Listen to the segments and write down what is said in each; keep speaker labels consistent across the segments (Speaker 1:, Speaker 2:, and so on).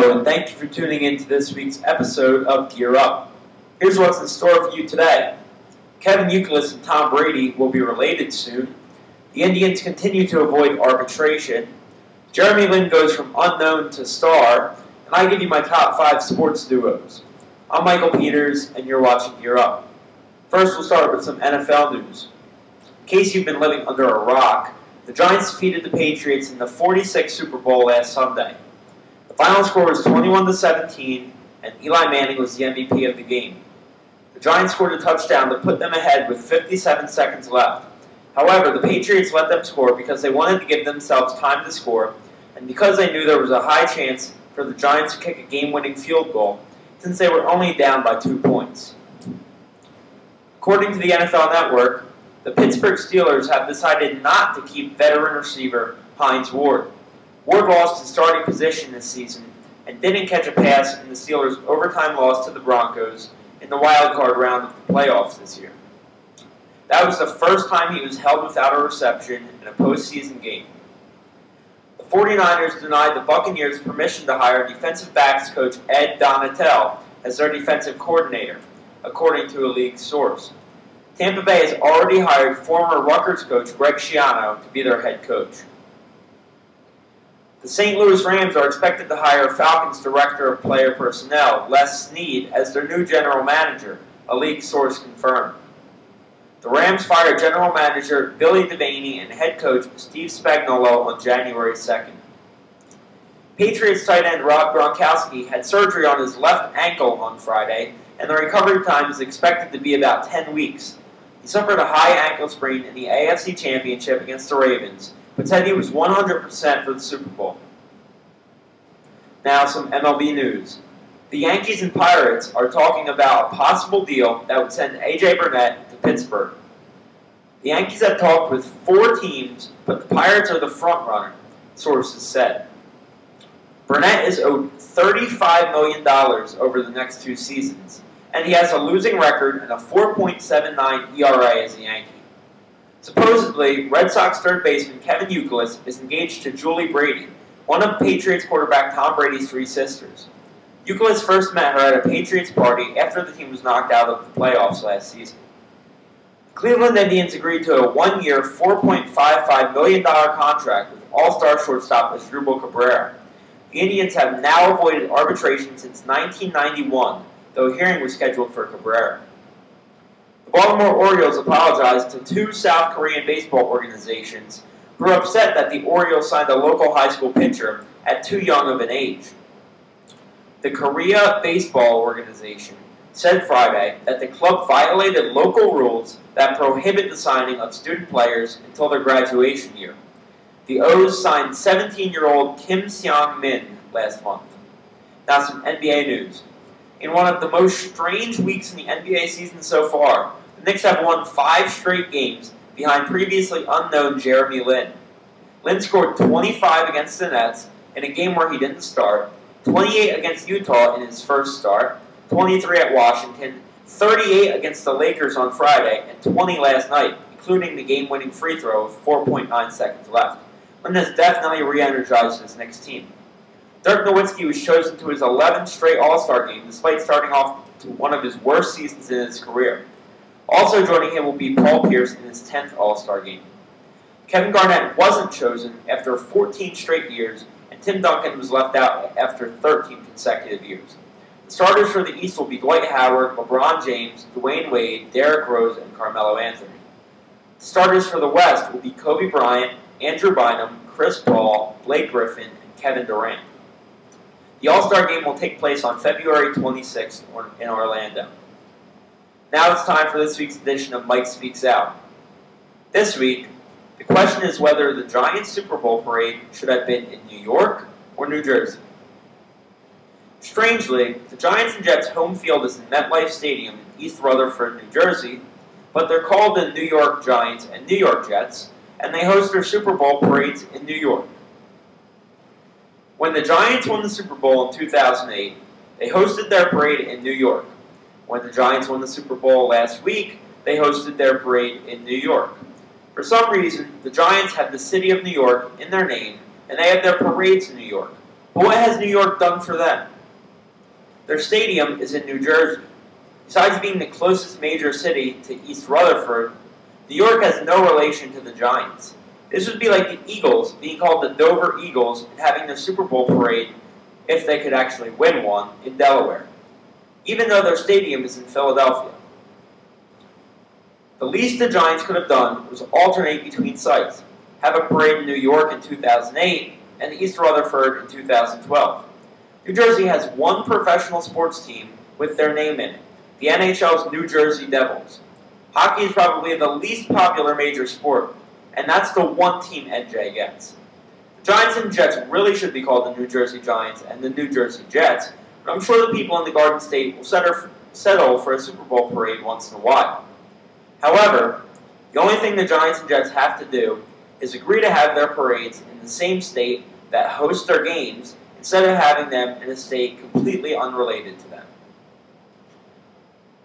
Speaker 1: Hello, and thank you for tuning in to this week's episode of Gear Up. Here's what's in store for you today. Kevin Youkilis and Tom Brady will be related soon. The Indians continue to avoid arbitration. Jeremy Lin goes from unknown to star, and I give you my top 5 sports duos. I'm Michael Peters, and you're watching Gear Up. First, we'll start with some NFL news. In case you've been living under a rock, the Giants defeated the Patriots in the 46th Super Bowl last Sunday. The final score was 21-17, and Eli Manning was the MVP of the game. The Giants scored a touchdown to put them ahead with 57 seconds left. However, the Patriots let them score because they wanted to give themselves time to score, and because they knew there was a high chance for the Giants to kick a game-winning field goal, since they were only down by 2 points. According to the NFL Network, the Pittsburgh Steelers have decided not to keep veteran receiver Hines Ward. Ward lost his starting position this season and didn't catch a pass in the Steelers' overtime loss to the Broncos in the wild card round of the playoffs this year. That was the first time he was held without a reception in a postseason game. The 49ers denied the Buccaneers permission to hire defensive backs coach Ed Donatell as their defensive coordinator, according to a league source. Tampa Bay has already hired former Rutgers coach Greg Schiano to be their head coach. The St. Louis Rams are expected to hire Falcons Director of Player Personnel, Les Snead, as their new general manager, a league source confirmed. The Rams fired general manager Billy Devaney and head coach Steve Spagnuolo on January 2nd. Patriots tight end Rob Gronkowski had surgery on his left ankle on Friday, and the recovery time is expected to be about 10 weeks. He suffered a high ankle sprain in the AFC Championship against the Ravens, but said he was 100% for the Super Bowl. Now some MLB news. The Yankees and Pirates are talking about a possible deal that would send A.J. Burnett to Pittsburgh. The Yankees have talked with 4 teams, but the Pirates are the front runner, sources said. Burnett is owed $35 million over the next 2 seasons, and he has a losing record and a 4.79 ERA as a Yankee. Supposedly, Red Sox third baseman Kevin Youkilis is engaged to Julie Brady, one of Patriots quarterback Tom Brady's 3 sisters. Youkilis first met her at a Patriots party after the team was knocked out of the playoffs last season. The Cleveland Indians agreed to a 1-year, $4.55 million contract with all-star shortstop Asdrubal Cabrera. The Indians have now avoided arbitration since 1991, though a hearing was scheduled for Cabrera. The Baltimore Orioles apologized to 2 South Korean baseball organizations who were upset that the Orioles signed a local high school pitcher at too young of an age. The Korea Baseball Organization said Friday that the club violated local rules that prohibit the signing of student players until their graduation year. The O's signed 17-year-old Kim Seong-min last month. Now some NBA news. In one of the most strange weeks in the NBA season so far, the Knicks have won 5 straight games behind previously unknown Jeremy Lin. Lin scored 25 against the Nets in a game where he didn't start, 28 against Utah in his first start, 23 at Washington, 38 against the Lakers on Friday, and 20 last night, including the game-winning free throw with 4.9 seconds left. Lin has definitely re-energized his Knicks team. Dirk Nowitzki was chosen to his 11th straight All-Star game, despite starting off to one of his worst seasons in his career. Also joining him will be Paul Pierce in his 10th All-Star game. Kevin Garnett wasn't chosen after 14 straight years, and Tim Duncan was left out after 13 consecutive years. The starters for the East will be Dwight Howard, LeBron James, Dwayne Wade, Derrick Rose, and Carmelo Anthony. The starters for the West will be Kobe Bryant, Andrew Bynum, Chris Paul, Blake Griffin, and Kevin Durant. The All-Star Game will take place on February 26th in Orlando. Now it's time for this week's edition of Mike Speaks Out. This week, the question is whether the Giants Super Bowl parade should have been in New York or New Jersey. Strangely, the Giants and Jets' home field is in MetLife Stadium in East Rutherford, New Jersey, but they're called the New York Giants and New York Jets, and they host their Super Bowl parades in New York. When the Giants won the Super Bowl in 2008, they hosted their parade in New York. When the Giants won the Super Bowl last week, they hosted their parade in New York. For some reason, the Giants have the city of New York in their name, and they have their parades in New York, But what has New York done for them? Their stadium is in New Jersey. Besides being the closest major city to East Rutherford, New York has no relation to the Giants. This would be like the Eagles being called the Dover Eagles and having their Super Bowl parade, if they could actually win one, in Delaware, even though their stadium is in Philadelphia. The least the Giants could have done was alternate between sites, have a parade in New York in 2008 and East Rutherford in 2012. New Jersey has one professional sports team with their name in it, the NHL's New Jersey Devils. Hockey is probably the least popular major sport, and that's the one team NJ gets. The Giants and Jets really should be called the New Jersey Giants and the New Jersey Jets, but I'm sure the people in the Garden State will settle for a Super Bowl parade once in a while. However, the only thing the Giants and Jets have to do is agree to have their parades in the same state that hosts their games instead of having them in a state completely unrelated to them.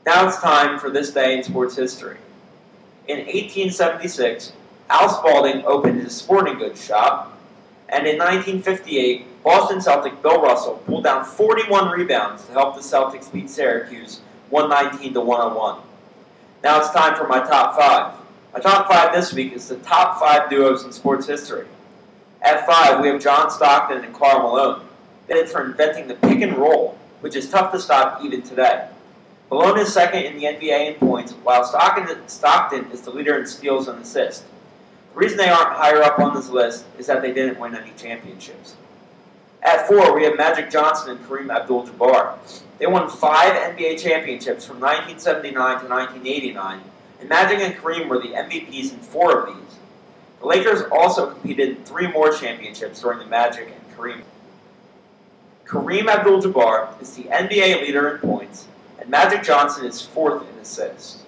Speaker 1: Now it's time for this day in sports history. In 1876, Al Spalding opened his sporting goods shop, and in 1958, Boston Celtic Bill Russell pulled down 41 rebounds to help the Celtics beat Syracuse 119-101. Now it's time for my top 5. My top 5 this week is the top 5 duos in sports history. At 5, we have John Stockton and Karl Malone. They did for inventing the pick and roll, which is tough to stop even today. Malone is second in the NBA in points, while Stockton is the leader in steals and assists. The reason they aren't higher up on this list is that they didn't win any championships. At 4, we have Magic Johnson and Kareem Abdul-Jabbar. They won 5 NBA championships from 1979 to 1989, and Magic and Kareem were the MVPs in 4 of these. The Lakers also competed in 3 more championships during the Magic and Kareem. Kareem Abdul-Jabbar is the NBA leader in points, and Magic Johnson is 4th in assists.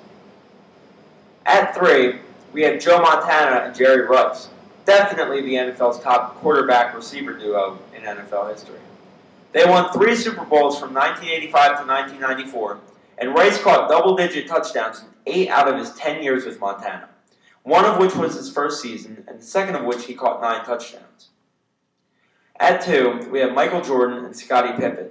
Speaker 1: At 3, we have Joe Montana and Jerry Rice, definitely the NFL's top quarterback-receiver duo in NFL history. They won 3 Super Bowls from 1985 to 1994, and Rice caught double-digit touchdowns in 8 out of his 10 years with Montana, one of which was his first season, and the second of which he caught 9 touchdowns. At 2, we have Michael Jordan and Scottie Pippen.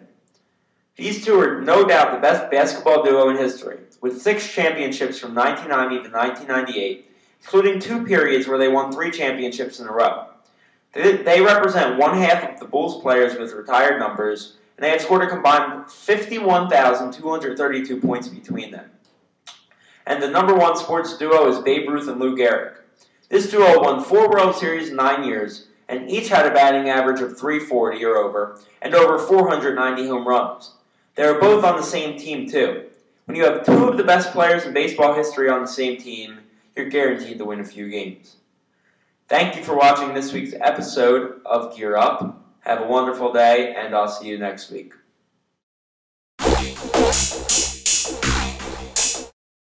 Speaker 1: These two are no doubt the best basketball duo in history, with 6 championships from 1990 to 1998, including 2 periods where they won 3 championships in a row. They represent one half of the Bulls players with retired numbers, and they have scored a combined 51,232 points between them. And the number 1 sports duo is Babe Ruth and Lou Gehrig. This duo won 4 World Series in 9 years, and each had a batting average of .340 or over, and over 490 home runs. They were both on the same team, too. When you have 2 of the best players in baseball history on the same team, you're guaranteed to win a few games. Thank you for watching this week's episode of Gear Up. Have a wonderful day, and I'll see you next week.